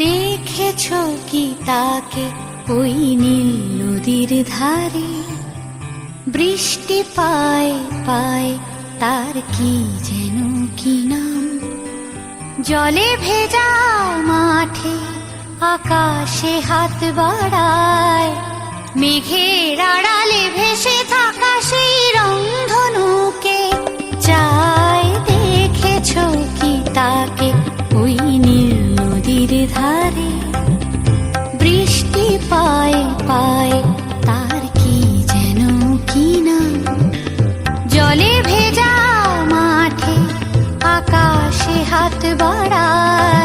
দেখেছ কি তাকে ওই নীল নদীর ধারে? বৃষ্টি পায় পায় তার কি যেন কি নাম। জলে ভেজা মাঠে আকাশে হাত বাড়ায়, মেঘের আড়ালে ভেসে থাকা সেই রংধনুকে চায়। দেখেছ কি তাকে ওই নীল নদীর ধারে? বৃষ্টি পায় পায় তার কি যেন কি নাম। জলে ভেজা মাঠে আকাশে হাত বাড়ায়,